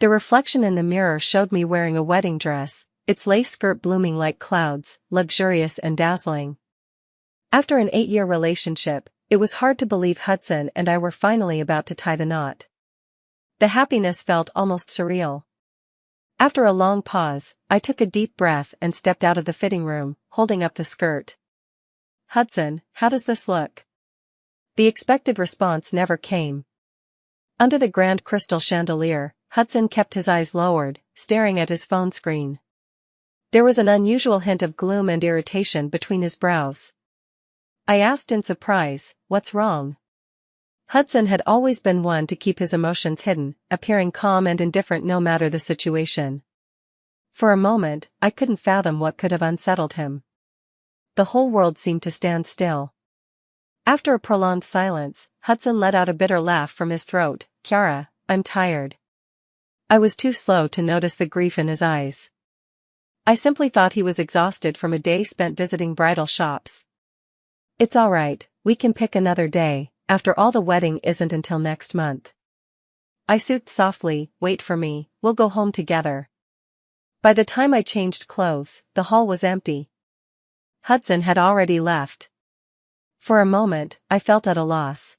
The reflection in the mirror showed me wearing a wedding dress, its lace skirt blooming like clouds, luxurious and dazzling. After an 8-year relationship, it was hard to believe Hudson and I were finally about to tie the knot. The happiness felt almost surreal. After a long pause, I took a deep breath and stepped out of the fitting room, holding up the skirt. "Hudson, how does this look?" The expected response never came. Under the grand crystal chandelier, Hudson kept his eyes lowered, staring at his phone screen. There was an unusual hint of gloom and irritation between his brows. I asked in surprise, "What's wrong?" Hudson had always been one to keep his emotions hidden, appearing calm and indifferent no matter the situation. For a moment, I couldn't fathom what could have unsettled him. The whole world seemed to stand still. After a prolonged silence, Hudson let out a bitter laugh from his throat. "Kiara, I'm tired." I was too slow to notice the grief in his eyes. I simply thought he was exhausted from a day spent visiting bridal shops. "It's all right, we can pick another day, after all the wedding isn't until next month." I soothed softly, "Wait for me, we'll go home together." By the time I changed clothes, the hall was empty. Hudson had already left. For a moment, I felt at a loss.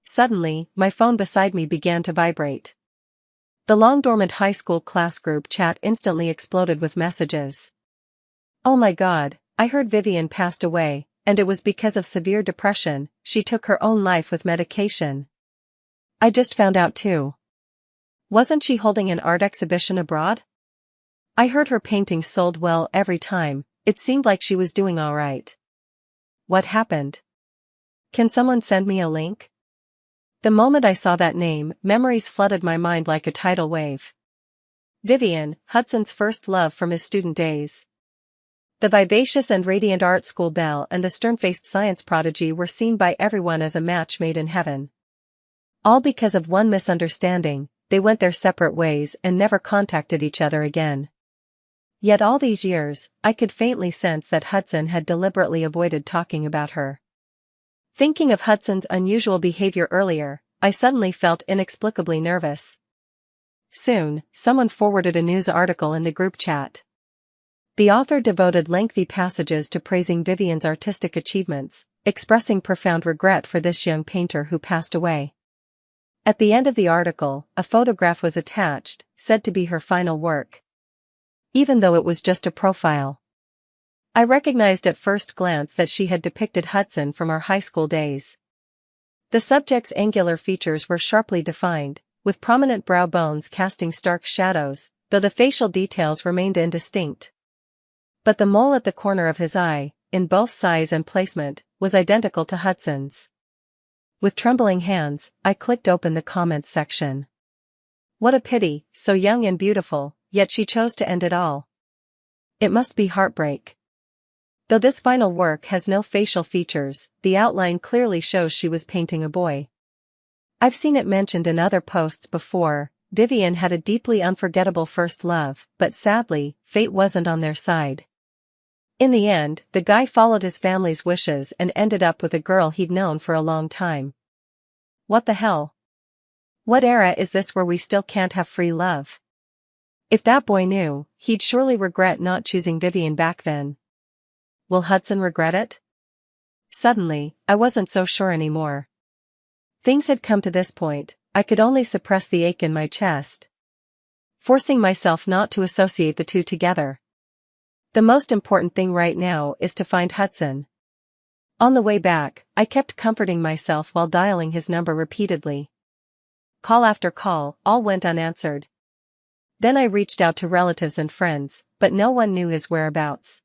Suddenly, my phone beside me began to vibrate. The long-dormant high school class group chat instantly exploded with messages. "Oh my God, I heard Vivian passed away, and it was because of severe depression. She took her own life with medication." "I just found out too." "Wasn't she holding an art exhibition abroad?" "I heard her paintings sold well every time. It seemed like she was doing all right." "What happened? Can someone send me a link?" The moment I saw that name, memories flooded my mind like a tidal wave. Vivian, Hudson's first love from his student days. The vivacious and radiant art school belle and the stern-faced science prodigy were seen by everyone as a match made in heaven. All because of one misunderstanding, they went their separate ways and never contacted each other again. Yet all these years, I could faintly sense that Hudson had deliberately avoided talking about her. Thinking of Hudson's unusual behavior earlier, I suddenly felt inexplicably nervous. Soon, someone forwarded a news article in the group chat. The author devoted lengthy passages to praising Vivian's artistic achievements, expressing profound regret for this young painter who passed away. At the end of the article, a photograph was attached, said to be her final work. Even though it was just a profile. I recognized at first glance that she had depicted Hudson from our high school days. The subject's angular features were sharply defined, with prominent brow bones casting stark shadows, though the facial details remained indistinct. But the mole at the corner of his eye, in both size and placement, was identical to Hudson's. With trembling hands, I clicked open the comments section. What a pity, so young and beautiful, yet she chose to end it all. It must be heartbreak. Though this final work has no facial features, the outline clearly shows she was painting a boy. I've seen it mentioned in other posts before. Vivian had a deeply unforgettable first love, but sadly, fate wasn't on their side. In the end, the guy followed his family's wishes and ended up with a girl he'd known for a long time. What the hell? What era is this where we still can't have free love? If that boy knew, he'd surely regret not choosing Vivian back then. Will Hudson regret it? Suddenly, I wasn't so sure anymore. Things had come to this point, I could only suppress the ache in my chest, forcing myself not to associate the two together. The most important thing right now is to find Hudson. On the way back, I kept comforting myself while dialing his number repeatedly. Call after call, all went unanswered. Then I reached out to relatives and friends, but no one knew his whereabouts.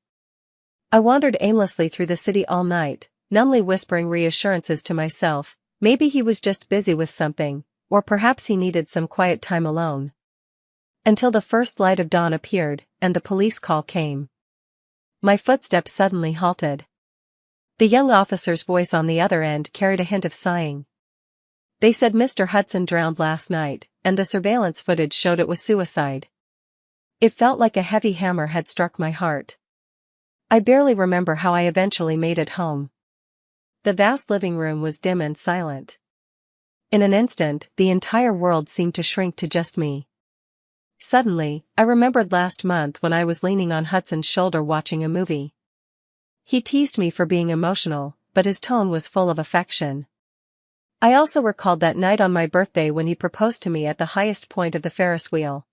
I wandered aimlessly through the city all night, numbly whispering reassurances to myself. Maybe he was just busy with something, or perhaps he needed some quiet time alone. Until the first light of dawn appeared, and the police call came. My footsteps suddenly halted. The young officer's voice on the other end carried a hint of sighing. They said Mr. Hudson drowned last night, and the surveillance footage showed it was suicide. It felt like a heavy hammer had struck my heart. I barely remember how I eventually made it home. The vast living room was dim and silent. In an instant, the entire world seemed to shrink to just me. Suddenly, I remembered last month when I was leaning on Hudson's shoulder watching a movie. He teased me for being emotional, but his tone was full of affection. I also recalled that night on my birthday when he proposed to me at the highest point of the Ferris wheel.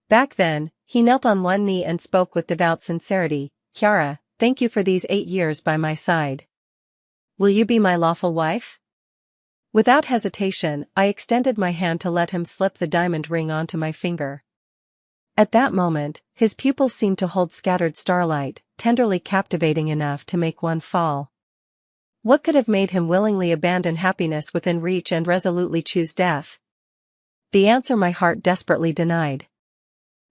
Back then, he knelt on one knee and spoke with devout sincerity, "Kiara, thank you for these 8 years by my side. Will you be my lawful wife?" Without hesitation, I extended my hand to let him slip the diamond ring onto my finger. At that moment, his pupils seemed to hold scattered starlight, tenderly captivating enough to make one fall. What could have made him willingly abandon happiness within reach and resolutely choose death? The answer my heart desperately denied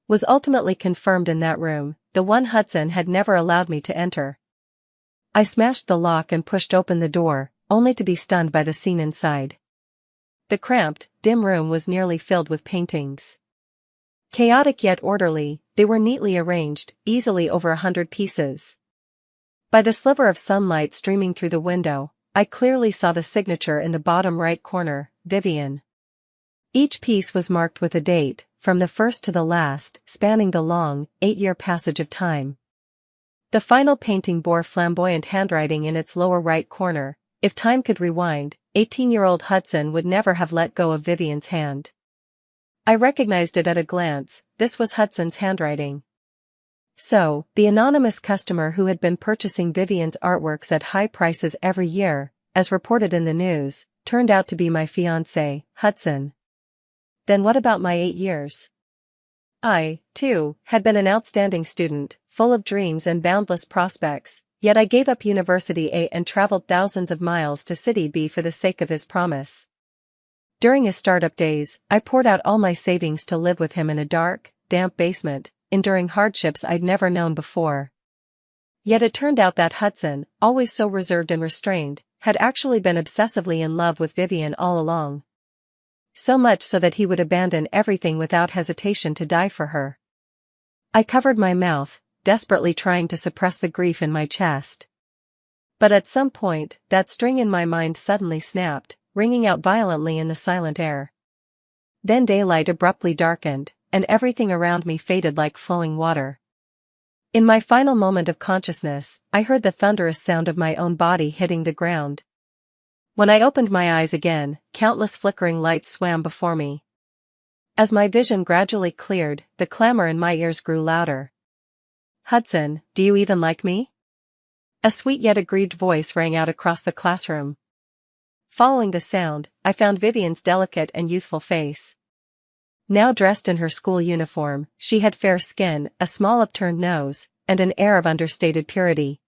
was ultimately confirmed in that room, the one Hudson had never allowed me to enter. I smashed the lock and pushed open the door, only to be stunned by the scene inside. The cramped, dim room was nearly filled with paintings. Chaotic yet orderly, they were neatly arranged, easily over 100 pieces. By the sliver of sunlight streaming through the window, I clearly saw the signature in the bottom right corner, Vivian. Each piece was marked with a date, from the first to the last, spanning the long, 8-year passage of time. The final painting bore flamboyant handwriting in its lower right corner. If time could rewind, 18-year-old Hudson would never have let go of Vivian's hand. I recognized it at a glance. This was Hudson's handwriting. So, the anonymous customer who had been purchasing Vivian's artworks at high prices every year, as reported in the news, turned out to be my fiancé, Hudson. Then what about my 8 years? I, too, had been an outstanding student, full of dreams and boundless prospects, yet I gave up University A and traveled thousands of miles to City B for the sake of his promise. During his startup days, I poured out all my savings to live with him in a dark, damp basement, enduring hardships I'd never known before. Yet it turned out that Hudson, always so reserved and restrained, had actually been obsessively in love with Vivian all along. So much so that he would abandon everything without hesitation to die for her. I covered my mouth, desperately trying to suppress the grief in my chest. But at some point, that string in my mind suddenly snapped, ringing out violently in the silent air. Then daylight abruptly darkened, and everything around me faded like flowing water. In my final moment of consciousness, I heard the thunderous sound of my own body hitting the ground. When I opened my eyes again, countless flickering lights swam before me. As my vision gradually cleared, the clamor in my ears grew louder. "Hudson, do you even like me?" A sweet yet aggrieved voice rang out across the classroom. Following the sound, I found Vivian's delicate and youthful face. Now dressed in her school uniform, she had fair skin, a small upturned nose, and an air of understated purity.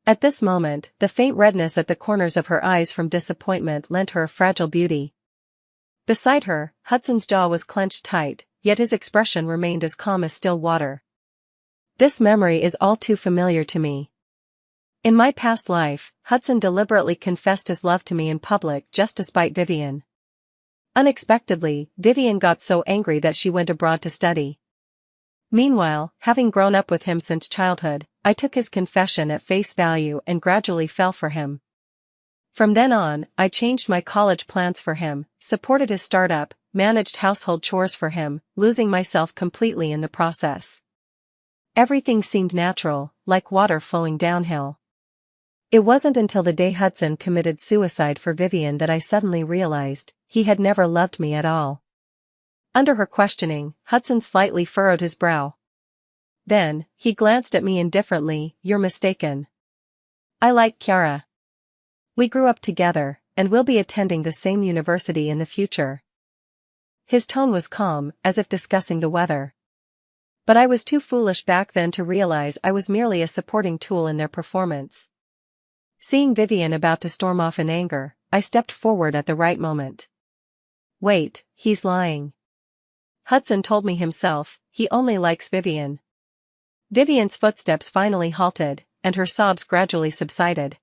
At this moment, the faint redness at the corners of her eyes from disappointment lent her a fragile beauty. Beside her, Hudson's jaw was clenched tight, yet his expression remained as calm as still water. This memory is all too familiar to me. In my past life, Hudson deliberately confessed his love to me in public just to spite Vivian. Unexpectedly, Vivian got so angry that she went abroad to study. Meanwhile, having grown up with him since childhood, I took his confession at face value and gradually fell for him. From then on, I changed my college plans for him, supported his startup, managed household chores for him, losing myself completely in the process. Everything seemed natural, like water flowing downhill. It wasn't until the day Hudson committed suicide for Vivian that I suddenly realized he had never loved me at all. Under her questioning, Hudson slightly furrowed his brow. Then, he glanced at me indifferently. "You're mistaken. I like Kiara. We grew up together, and we'll be attending the same university in the future." His tone was calm, as if discussing the weather. But I was too foolish back then to realize I was merely a supporting tool in their performance. Seeing Vivian about to storm off in anger, I stepped forward at the right moment. "Wait, he's lying. Hudson told me himself, he only likes Vivian." Vivian's footsteps finally halted, and her sobs gradually subsided.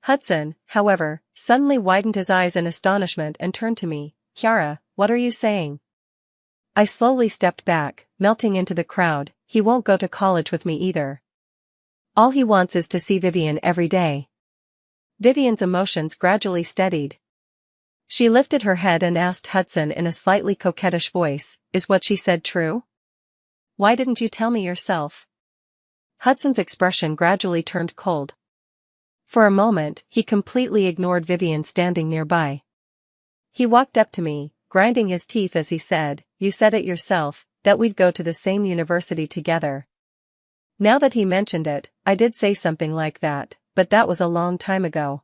Hudson, however, suddenly widened his eyes in astonishment and turned to me. "Kiara, what are you saying?" I slowly stepped back, melting into the crowd. "He won't go to college with me either. All he wants is to see Vivian every day." Vivian's emotions gradually steadied. She lifted her head and asked Hudson in a slightly coquettish voice, "Is what she said true? Why didn't you tell me yourself?" Hudson's expression gradually turned cold. For a moment, he completely ignored Vivian standing nearby. He walked up to me, grinding his teeth as he said, "You said it yourself, that we'd go to the same university together." Now that he mentioned it, I did say something like that, but that was a long time ago.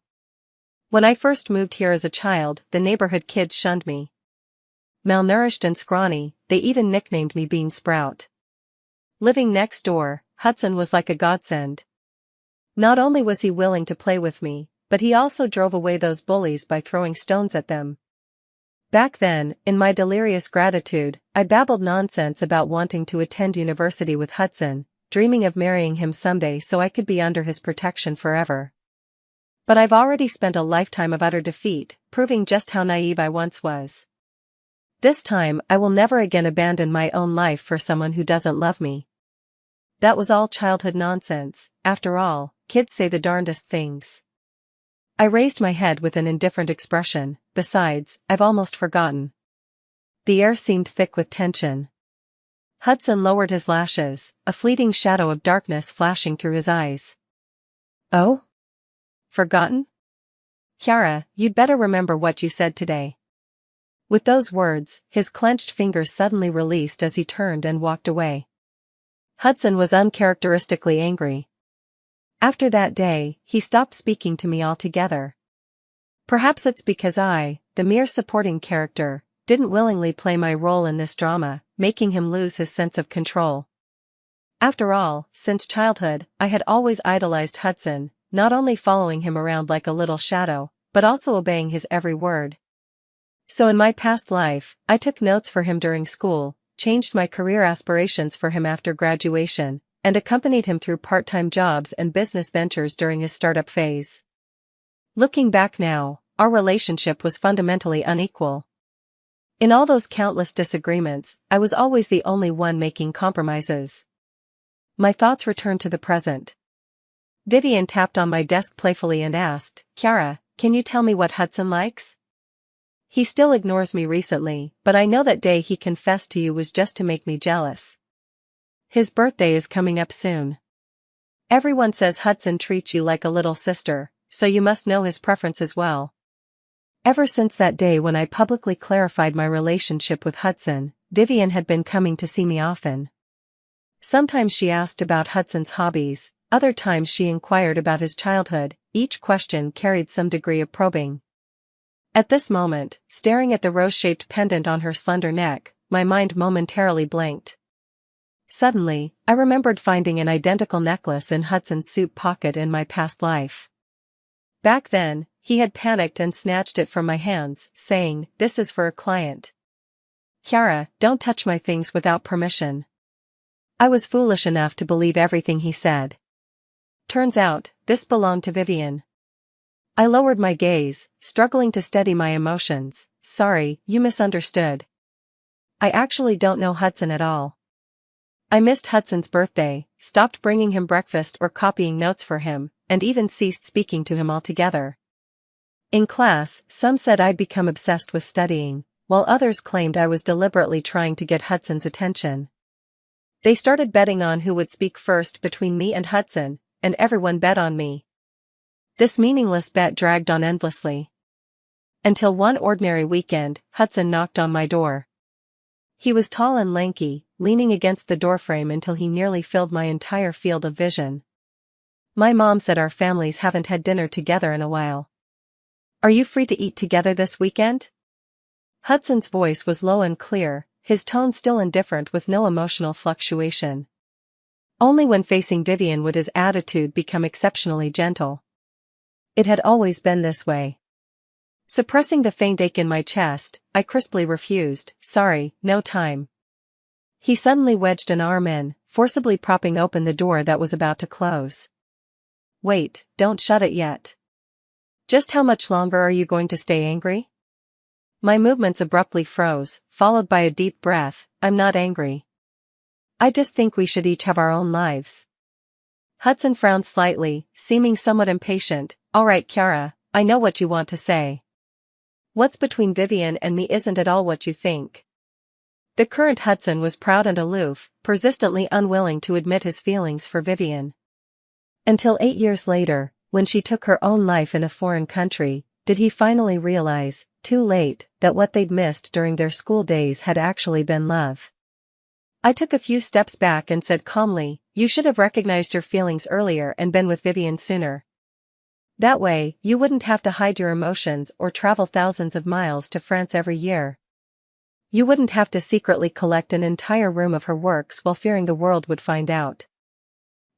When I first moved here as a child, the neighborhood kids shunned me. Malnourished and scrawny, they even nicknamed me Bean Sprout. Living next door, Hudson was like a godsend. Not only was he willing to play with me, but he also drove away those bullies by throwing stones at them. Back then, in my delirious gratitude, I babbled nonsense about wanting to attend university with Hudson, dreaming of marrying him someday so I could be under his protection forever. But I've already spent a lifetime of utter defeat, proving just how naive I once was. This time, I will never again abandon my own life for someone who doesn't love me. That was all childhood nonsense. After all, kids say the darndest things. I raised my head with an indifferent expression. Besides, I've almost forgotten. The air seemed thick with tension. Hudson lowered his lashes, a fleeting shadow of darkness flashing through his eyes. "Oh? Forgotten? Kiara, you'd better remember what you said today." With those words, his clenched fingers suddenly released as he turned and walked away. Hudson was uncharacteristically angry. After that day, he stopped speaking to me altogether. Perhaps it's because I, the mere supporting character, didn't willingly play my role in this drama, making him lose his sense of control. After all, since childhood, I had always idolized Hudson, not only following him around like a little shadow, but also obeying his every word. So in my past life, I took notes for him during school, changed my career aspirations for him after graduation, and accompanied him through part-time jobs and business ventures during his startup phase. Looking back now, our relationship was fundamentally unequal. In all those countless disagreements, I was always the only one making compromises. My thoughts returned to the present. Vivian tapped on my desk playfully and asked, "Kiara, can you tell me what Hudson likes? He still ignores me recently, but I know that day he confessed to you was just to make me jealous. His birthday is coming up soon. Everyone says Hudson treats you like a little sister, so you must know his preference as well." Ever since that day when I publicly clarified my relationship with Hudson, Vivian had been coming to see me often. Sometimes she asked about Hudson's hobbies, other times she inquired about his childhood. Each question carried some degree of probing. At this moment, staring at the rose-shaped pendant on her slender neck, my mind momentarily blanked. Suddenly, I remembered finding an identical necklace in Hudson's suit pocket in my past life. Back then, he had panicked and snatched it from my hands, saying, "This is for a client. Kiara, don't touch my things without permission." I was foolish enough to believe everything he said. Turns out, this belonged to Vivian. I lowered my gaze, struggling to steady my emotions. "Sorry, you misunderstood. I actually don't know Hudson at all. I missed Hudson's birthday, stopped bringing him breakfast or copying notes for him, and even ceased speaking to him altogether." In class, some said I'd become obsessed with studying, while others claimed I was deliberately trying to get Hudson's attention. They started betting on who would speak first between me and Hudson, and everyone bet on me. This meaningless bet dragged on endlessly. Until one ordinary weekend, Hudson knocked on my door. He was tall and lanky, leaning against the doorframe until he nearly filled my entire field of vision. "My mom said our families haven't had dinner together in a while. Are you free to eat together this weekend?" Hudson's voice was low and clear, his tone still indifferent with no emotional fluctuation. Only when facing Vivian would his attitude become exceptionally gentle. It had always been this way. Suppressing the faint ache in my chest, I crisply refused. "Sorry, no time." He suddenly wedged an arm in, forcibly propping open the door that was about to close. "Wait, don't shut it yet. Just how much longer are you going to stay angry?" My movements abruptly froze, followed by a deep breath. "I'm not angry. I just think we should each have our own lives." Hudson frowned slightly, seeming somewhat impatient. "All right, Kiara, I know what you want to say. What's between Vivian and me isn't at all what you think. The current Hudson was proud and aloof, persistently unwilling to admit his feelings for Vivian. Until 8 years later, when she took her own life in a foreign country, did he finally realize, too late, that what they'd missed during their school days had actually been love. I took a few steps back and said calmly, "You should have recognized your feelings earlier and been with Vivian sooner. That way, you wouldn't have to hide your emotions or travel thousands of miles to France every year. You wouldn't have to secretly collect an entire room of her works while fearing the world would find out.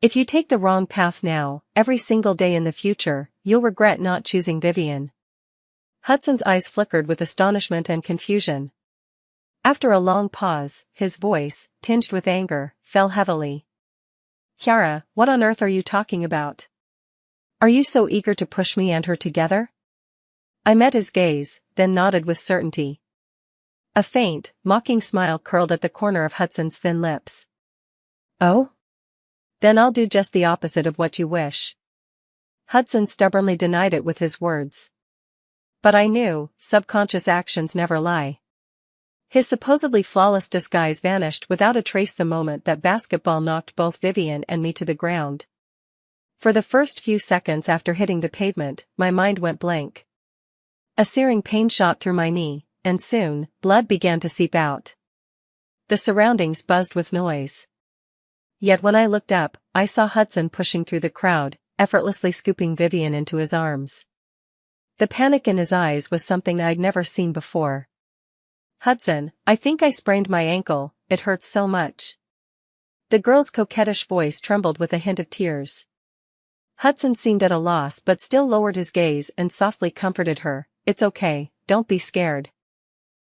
If you take the wrong path now, every single day in the future, you'll regret not choosing Vivian." Hudson's eyes flickered with astonishment and confusion. After a long pause, his voice, tinged with anger, fell heavily. "Chiara, what on earth are you talking about? Are you so eager to push me and her together?" I met his gaze, then nodded with certainty. A faint, mocking smile curled at the corner of Hudson's thin lips. "Oh? Then I'll do just the opposite of what you wish." Hudson stubbornly denied it with his words. But I knew, subconscious actions never lie. His supposedly flawless disguise vanished without a trace the moment that basketball knocked both Vivian and me to the ground. For the first few seconds after hitting the pavement, my mind went blank. A searing pain shot through my knee, and soon, blood began to seep out. The surroundings buzzed with noise. Yet when I looked up, I saw Hudson pushing through the crowd, effortlessly scooping Vivian into his arms. The panic in his eyes was something I'd never seen before. "Hudson, I think I sprained my ankle, it hurts so much." The girl's coquettish voice trembled with a hint of tears. Hudson seemed at a loss but still lowered his gaze and softly comforted her, "It's okay, don't be scared."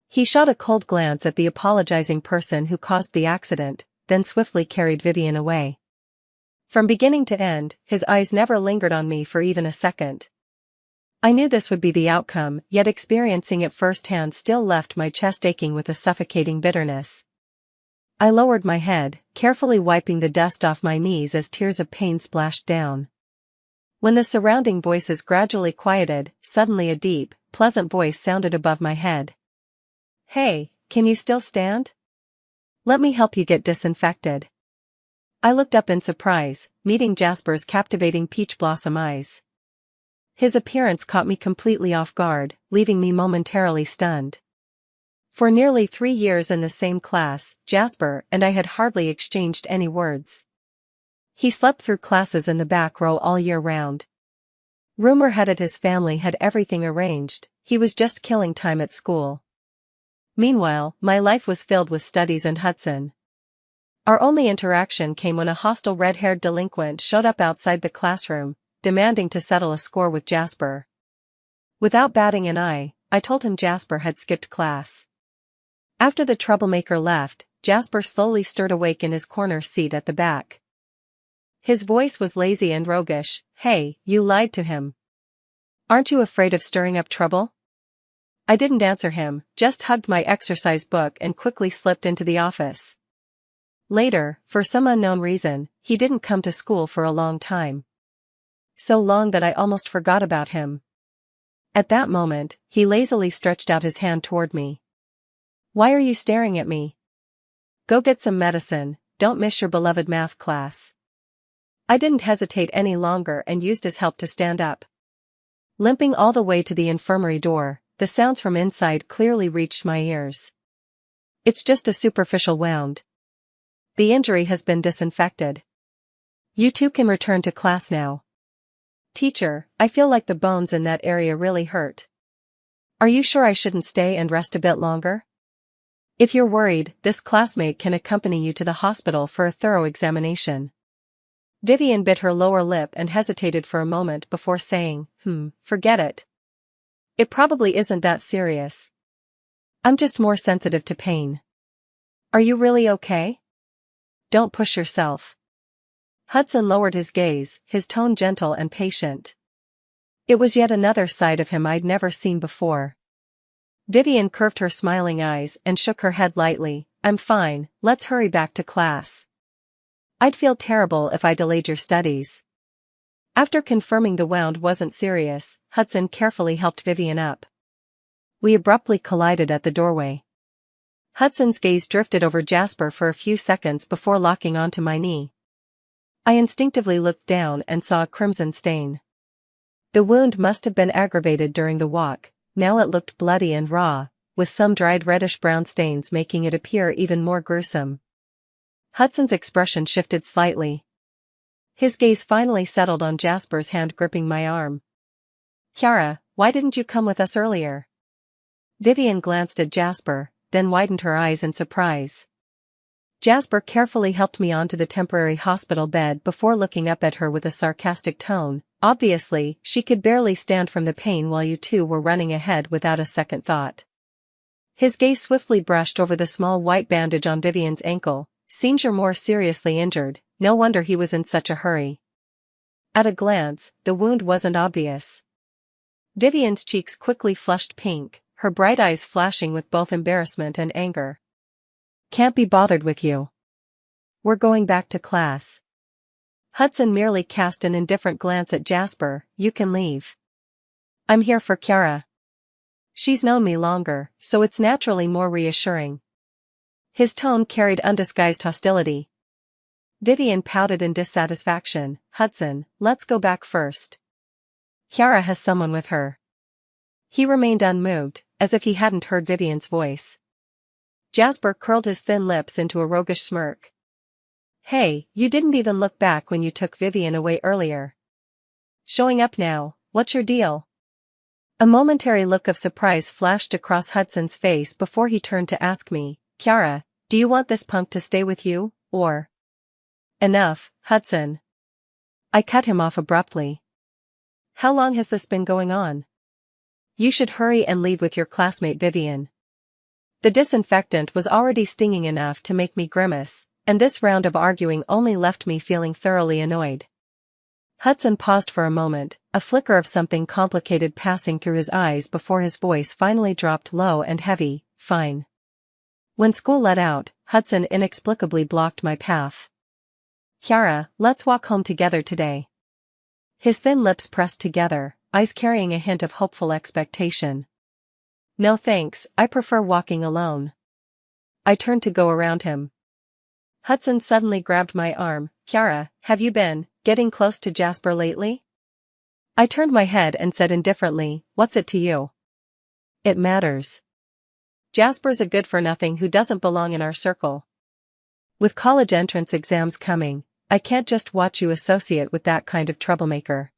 He shot a cold glance at the apologizing person who caused the accident, then swiftly carried Vivian away. From beginning to end, his eyes never lingered on me for even a second. I knew this would be the outcome, yet experiencing it firsthand still left my chest aching with a suffocating bitterness. I lowered my head, carefully wiping the dust off my knees as tears of pain splashed down. When the surrounding voices gradually quieted, suddenly a deep, pleasant voice sounded above my head. "Hey, can you still stand? Let me help you get disinfected." I looked up in surprise, meeting Jasper's captivating peach blossom eyes. His appearance caught me completely off guard, leaving me momentarily stunned. For nearly 3 years in the same class, Jasper and I had hardly exchanged any words. He slept through classes in the back row all year round. Rumor had it his family had everything arranged, he was just killing time at school. Meanwhile, my life was filled with studies and Hudson. Our only interaction came when a hostile red-haired delinquent showed up outside the classroom, demanding to settle a score with Jasper. Without batting an eye, I told him Jasper had skipped class. After the troublemaker left, Jasper slowly stirred awake in his corner seat at the back. His voice was lazy and roguish. "Hey, you lied to him. Aren't you afraid of stirring up trouble?" I didn't answer him, just hugged my exercise book and quickly slipped into the office. Later, for some unknown reason, he didn't come to school for a long time. So long that I almost forgot about him. At that moment, he lazily stretched out his hand toward me. "Why are you staring at me? Go get some medicine, don't miss your beloved math class." I didn't hesitate any longer and used his help to stand up. Limping all the way to the infirmary door, the sounds from inside clearly reached my ears. "It's just a superficial wound. The injury has been disinfected. You two can return to class now." "Teacher, I feel like the bones in that area really hurt. Are you sure I shouldn't stay and rest a bit longer? If you're worried, this classmate can accompany you to the hospital for a thorough examination." Vivian bit her lower lip and hesitated for a moment before saying, forget it. It probably isn't that serious. I'm just more sensitive to pain." "Are you really okay? Don't push yourself." Hudson lowered his gaze, his tone gentle and patient. It was yet another side of him I'd never seen before. Vivian curved her smiling eyes and shook her head lightly. "I'm fine, let's hurry back to class. I'd feel terrible if I delayed your studies." After confirming the wound wasn't serious, Hudson carefully helped Vivian up. We abruptly collided at the doorway. Hudson's gaze drifted over Jasper for a few seconds before locking onto my knee. I instinctively looked down and saw a crimson stain. The wound must have been aggravated during the walk. Now it looked bloody and raw, with some dried reddish-brown stains making it appear even more gruesome. Hudson's expression shifted slightly. His gaze finally settled on Jasper's hand gripping my arm. "Kiara, why didn't you come with us earlier?" Vivian glanced at Jasper, then widened her eyes in surprise. Jasper carefully helped me onto the temporary hospital bed before looking up at her with a sarcastic tone. "Obviously, she could barely stand from the pain while you two were running ahead without a second thought." His gaze swiftly brushed over the small white bandage on Vivian's ankle. "Seems you're more seriously injured, no wonder he was in such a hurry." At a glance, the wound wasn't obvious. Vivian's cheeks quickly flushed pink, her bright eyes flashing with both embarrassment and anger. "Can't be bothered with you. We're going back to class." Hudson merely cast an indifferent glance at Jasper. "You can leave. I'm here for Kiara. She's known me longer, so it's naturally more reassuring." His tone carried undisguised hostility. Vivian pouted in dissatisfaction. "Hudson, let's go back first. Kiara has someone with her." He remained unmoved, as if he hadn't heard Vivian's voice. Jasper curled his thin lips into a roguish smirk. "Hey, you didn't even look back when you took Vivian away earlier. Showing up now, what's your deal?" A momentary look of surprise flashed across Hudson's face before he turned to ask me, "Kiara, do you want this punk to stay with you, or?" "Enough, Hudson." I cut him off abruptly. "How long has this been going on? You should hurry and leave with your classmate Vivian." The disinfectant was already stinging enough to make me grimace, and this round of arguing only left me feeling thoroughly annoyed. Hudson paused for a moment, a flicker of something complicated passing through his eyes before his voice finally dropped low and heavy. "Fine." When school let out, Hudson inexplicably blocked my path. "Kiara, let's walk home together today." His thin lips pressed together, eyes carrying a hint of hopeful expectation. "No thanks, I prefer walking alone." I turned to go around him. Hudson suddenly grabbed my arm. "Kiara, have you been getting close to Jasper lately?" I turned my head and said indifferently, "What's it to you?" "It matters. Jasper's a good-for-nothing who doesn't belong in our circle. With college entrance exams coming, I can't just watch you associate with that kind of troublemaker."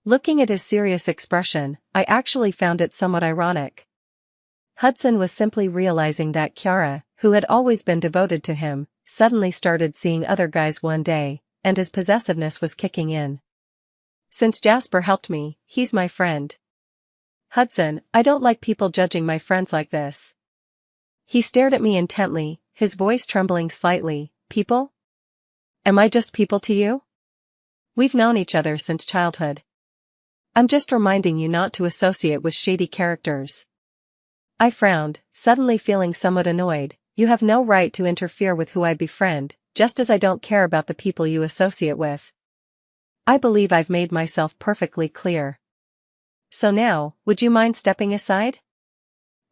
Looking at his serious expression, I actually found it somewhat ironic. Hudson was simply realizing that Kiara, who had always been devoted to him, suddenly started seeing other guys one day, and his possessiveness was kicking in. "Since Jasper helped me, he's my friend." "Hudson, I don't like people judging my friends like this." He stared at me intently, his voice trembling slightly. "People? Am I just people to you? We've known each other since childhood. I'm just reminding you not to associate with shady characters." I frowned, suddenly feeling somewhat annoyed. "You have no right to interfere with who I befriend, just as I don't care about the people you associate with. I believe I've made myself perfectly clear. So now, would you mind stepping aside?"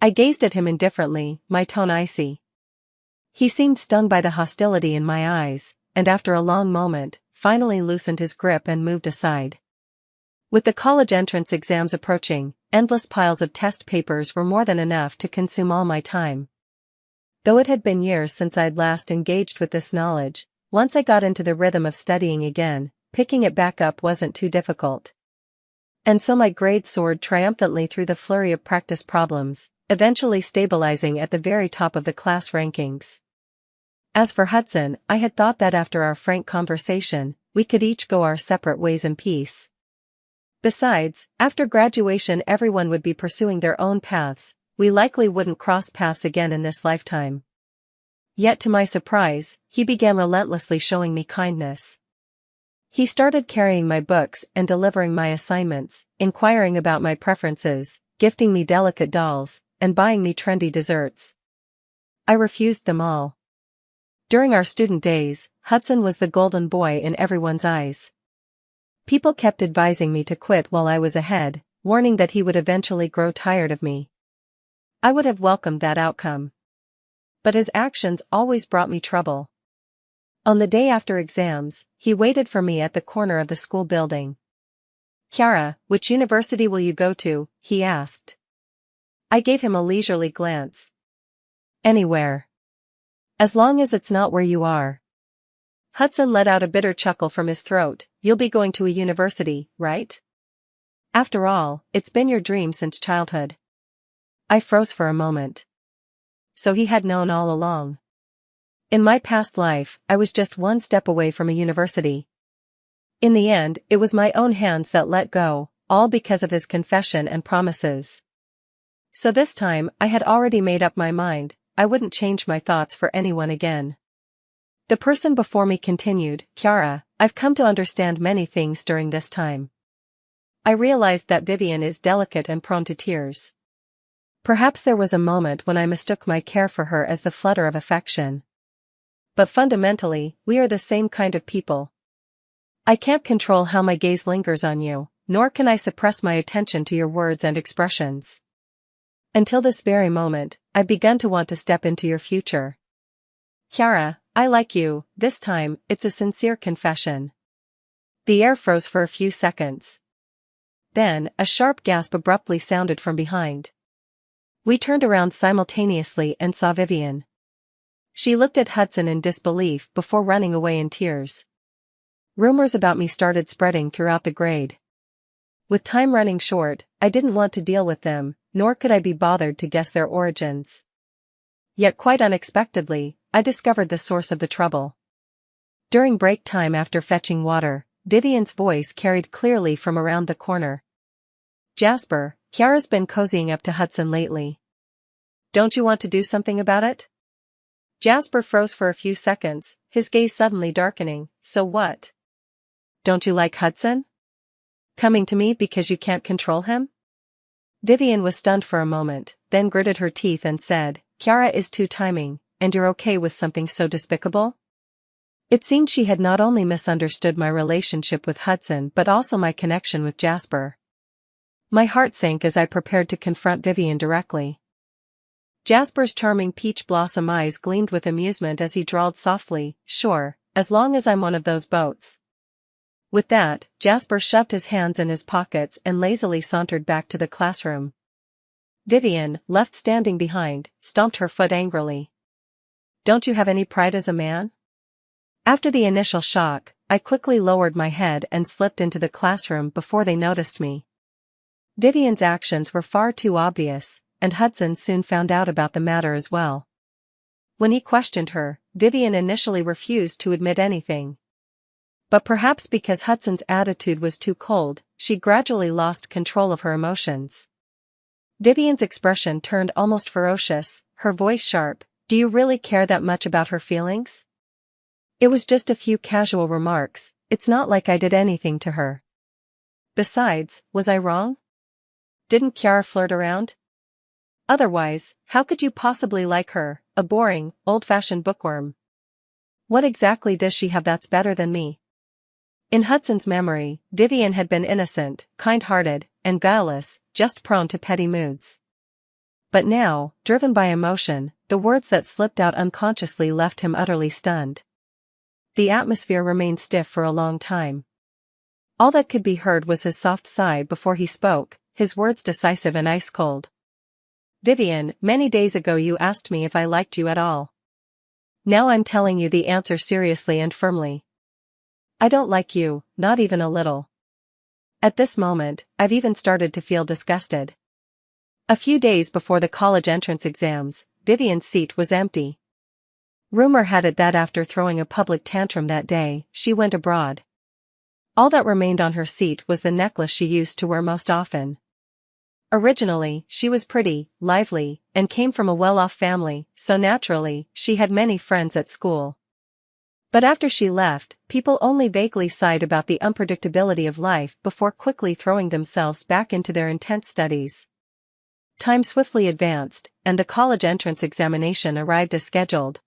I gazed at him indifferently, my tone icy. He seemed stung by the hostility in my eyes, and after a long moment, finally loosened his grip and moved aside. With the college entrance exams approaching, endless piles of test papers were more than enough to consume all my time. Though it had been years since I'd last engaged with this knowledge, once I got into the rhythm of studying again, picking it back up wasn't too difficult. And so my grade soared triumphantly through the flurry of practice problems, eventually stabilizing at the very top of the class rankings. As for Hudson, I had thought that after our frank conversation, we could each go our separate ways in peace. Besides, after graduation everyone would be pursuing their own paths, we likely wouldn't cross paths again in this lifetime. Yet to my surprise, he began relentlessly showing me kindness. He started carrying my books and delivering my assignments, inquiring about my preferences, gifting me delicate dolls, and buying me trendy desserts. I refused them all. During our student days, Hudson was the golden boy in everyone's eyes. People kept advising me to quit while I was ahead, warning that he would eventually grow tired of me. I would have welcomed that outcome. But his actions always brought me trouble. On the day after exams, he waited for me at the corner of the school building. "Kiara, which university will you go to?" he asked. I gave him a leisurely glance. "Anywhere. As long as it's not where you are." Hudson let out a bitter chuckle from his throat. "You'll be going to a university, right? After all, it's been your dream since childhood." I froze for a moment. So he had known all along. In my past life, I was just one step away from a university. In the end, it was my own hands that let go, all because of his confession and promises. So this time, I had already made up my mind. I wouldn't change my thoughts for anyone again. The person before me continued, "Kiara, I've come to understand many things during this time. I realized that Vivian is delicate and prone to tears. Perhaps there was a moment when I mistook my care for her as the flutter of affection. But fundamentally, we are the same kind of people. I can't control how my gaze lingers on you, nor can I suppress my attention to your words and expressions. Until this very moment, I've begun to want to step into your future. Kiara, I like you." This time, it's a sincere confession. The air froze for a few seconds. Then, a sharp gasp abruptly sounded from behind. We turned around simultaneously and saw Vivian. She looked at Hudson in disbelief before running away in tears. Rumors about me started spreading throughout the grade. With time running short, I didn't want to deal with them, nor could I be bothered to guess their origins. Yet quite unexpectedly, I discovered the source of the trouble. During break time after fetching water, Vivian's voice carried clearly from around the corner. "Jasper, Kiara's been cozying up to Hudson lately. Don't you want to do something about it?" Jasper froze for a few seconds, his gaze suddenly darkening. "So what? Don't you like Hudson? Coming to me because you can't control him?" Vivian was stunned for a moment, then gritted her teeth and said, "Kiara is too timing, and you're okay with something so despicable?" It seemed she had not only misunderstood my relationship with Hudson but also my connection with Jasper. My heart sank as I prepared to confront Vivian directly. Jasper's charming peach blossom eyes gleamed with amusement as he drawled softly, "Sure, as long as I'm one of those boats." With that, Jasper shoved his hands in his pockets and lazily sauntered back to the classroom. Vivian, left standing behind, stomped her foot angrily. "Don't you have any pride as a man?" After the initial shock, I quickly lowered my head and slipped into the classroom before they noticed me. Vivian's actions were far too obvious, and Hudson soon found out about the matter as well. When he questioned her, Vivian initially refused to admit anything. But perhaps because Hudson's attitude was too cold, she gradually lost control of her emotions. Vivian's expression turned almost ferocious, her voice sharp. "Do you really care that much about her feelings? It was just a few casual remarks, it's not like I did anything to her. Besides, was I wrong? Didn't Kiara flirt around? Otherwise, how could you possibly like her, a boring, old-fashioned bookworm? What exactly does she have that's better than me?" In Hudson's memory, Vivian had been innocent, kind-hearted, and guileless, just prone to petty moods. But now, driven by emotion, the words that slipped out unconsciously left him utterly stunned. The atmosphere remained stiff for a long time. All that could be heard was his soft sigh before he spoke, his words decisive and ice-cold. "Vivian, many days ago you asked me if I liked you at all. Now I'm telling you the answer seriously and firmly. I don't like you, not even a little. At this moment, I've even started to feel disgusted." A few days before the college entrance exams, Vivian's seat was empty. Rumor had it that after throwing a public tantrum that day, she went abroad. All that remained on her seat was the necklace she used to wear most often. Originally, she was pretty, lively, and came from a well-off family, so naturally, she had many friends at school. But after she left, people only vaguely sighed about the unpredictability of life before quickly throwing themselves back into their intense studies. Time swiftly advanced, and the college entrance examination arrived as scheduled.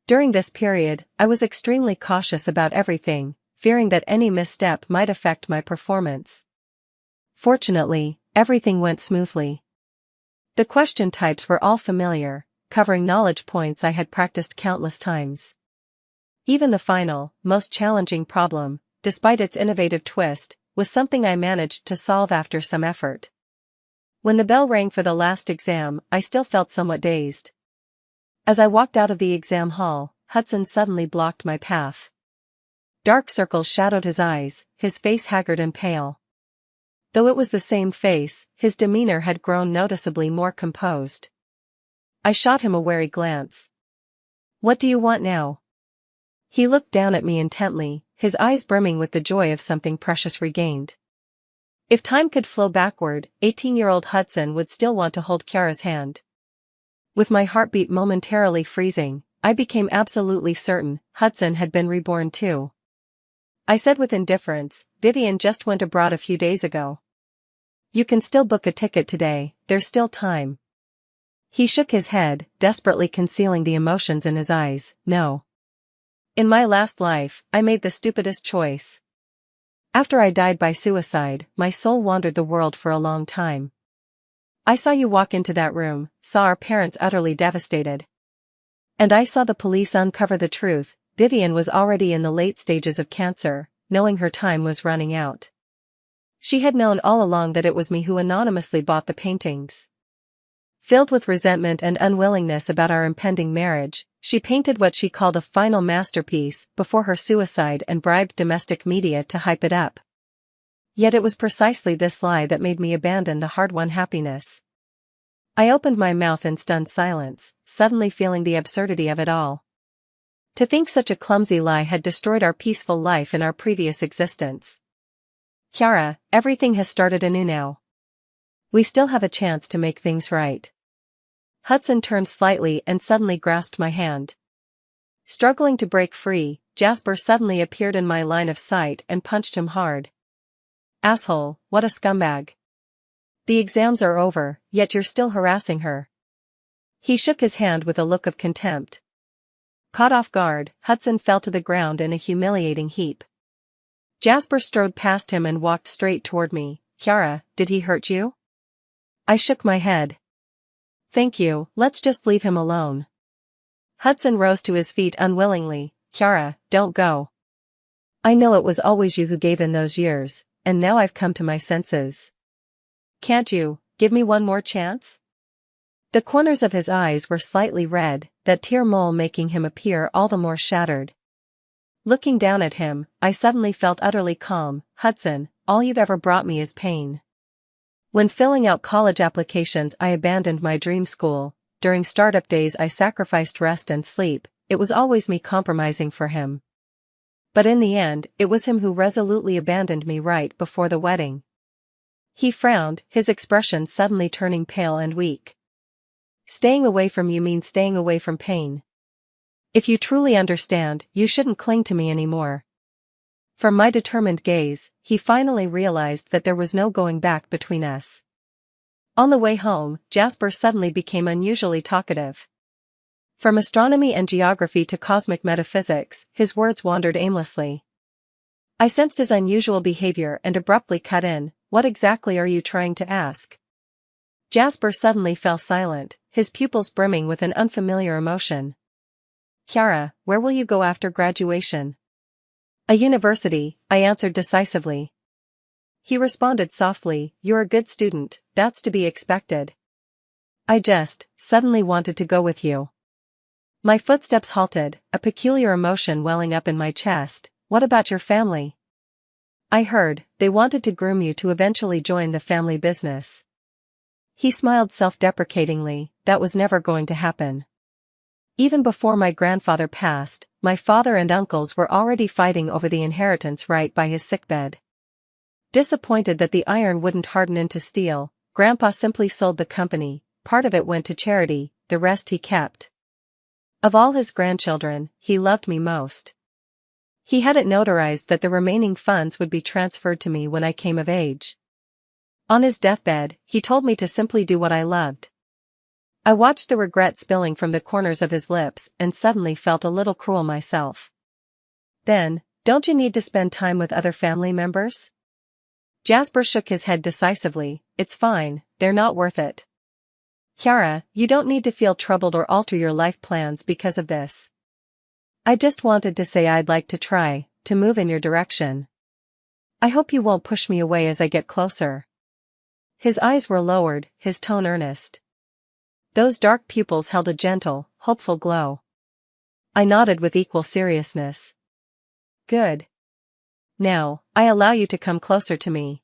During this period, I was extremely cautious about everything, fearing that any misstep might affect my performance. Fortunately, everything went smoothly. The question types were all familiar, covering knowledge points I had practiced countless times. Even the final, most challenging problem, despite its innovative twist, was something I managed to solve after some effort. When the bell rang for the last exam, I still felt somewhat dazed. As I walked out of the exam hall, Hudson suddenly blocked my path. Dark circles shadowed his eyes, his face haggard and pale. Though it was the same face, his demeanor had grown noticeably more composed. I shot him a wary glance. "What do you want now?" He looked down at me intently, his eyes brimming with the joy of something precious regained. If time could flow backward, 18-year-old Hudson would still want to hold Kiara's hand. With my heartbeat momentarily freezing, I became absolutely certain Hudson had been reborn too. I said with indifference, "Vivian just went abroad a few days ago. You can still book a ticket today, there's still time." He shook his head, desperately concealing the emotions in his eyes. "No. In my last life, I made the stupidest choice. After I died by suicide, my soul wandered the world for a long time. I saw you walk into that room, saw our parents utterly devastated. And I saw the police uncover the truth. Vivian was already in the late stages of cancer, knowing her time was running out. She had known all along that it was me who anonymously bought the paintings." Filled with resentment and unwillingness about our impending marriage, she painted what she called a final masterpiece before her suicide and bribed domestic media to hype it up. Yet it was precisely this lie that made me abandon the hard-won happiness. I opened my mouth in stunned silence, suddenly feeling the absurdity of it all. To think such a clumsy lie had destroyed our peaceful life in our previous existence. "Kiara, everything has started anew now. We still have a chance to make things right." Hudson turned slightly and suddenly grasped my hand. Struggling to break free, Jasper suddenly appeared in my line of sight and punched him hard. "Asshole, what a scumbag. The exams are over, yet you're still harassing her." He shook his hand with a look of contempt. Caught off guard, Hudson fell to the ground in a humiliating heap. Jasper strode past him and walked straight toward me. "Kiara, did he hurt you?" I shook my head. "Thank you, let's just leave him alone." Hudson rose to his feet unwillingly. "Kiara, don't go. I know it was always you who gave in those years, and now I've come to my senses. Can't you give me one more chance?" The corners of his eyes were slightly red, that tear mole making him appear all the more shattered. Looking down at him, I suddenly felt utterly calm. "Hudson, all you've ever brought me is pain. When filling out college applications I abandoned my dream school, during startup days I sacrificed rest and sleep, it was always me compromising for him. But in the end, it was him who resolutely abandoned me right before the wedding." He frowned, his expression suddenly turning pale and weak. "Staying away from you means staying away from pain. If you truly understand, you shouldn't cling to me anymore." From my determined gaze, he finally realized that there was no going back between us. On the way home, Jasper suddenly became unusually talkative. From astronomy and geography to cosmic metaphysics, his words wandered aimlessly. I sensed his unusual behavior and abruptly cut in. "What exactly are you trying to ask?" Jasper suddenly fell silent, his pupils brimming with an unfamiliar emotion. "Kiara, where will you go after graduation?" "A university," I answered decisively. He responded softly, "You're a good student, that's to be expected. I just suddenly wanted to go with you." My footsteps halted, a peculiar emotion welling up in my chest. "What about your family?" "I heard they wanted to groom you to eventually join the family business." He smiled self-deprecatingly. "That was never going to happen. Even before my grandfather passed, my father and uncles were already fighting over the inheritance right by his sickbed. Disappointed that the iron wouldn't harden into steel, Grandpa simply sold the company. Part of it went to charity, the rest he kept. Of all his grandchildren, he loved me most. He had it notarized that the remaining funds would be transferred to me when I came of age. On his deathbed, he told me to simply do what I loved. I watched the regret spilling from the corners of his lips and suddenly felt a little cruel myself. "Then, don't you need to spend time with other family members?" Jasper shook his head decisively. "It's fine, they're not worth it." Kiara, you don't need to feel troubled or alter your life plans because of this. I just wanted to say I'd like to try to move in your direction. I hope you won't push me away as I get closer." His eyes were lowered, his tone earnest. Those dark pupils held a gentle, hopeful glow. I nodded with equal seriousness. "Good. Now, I allow you to come closer to me."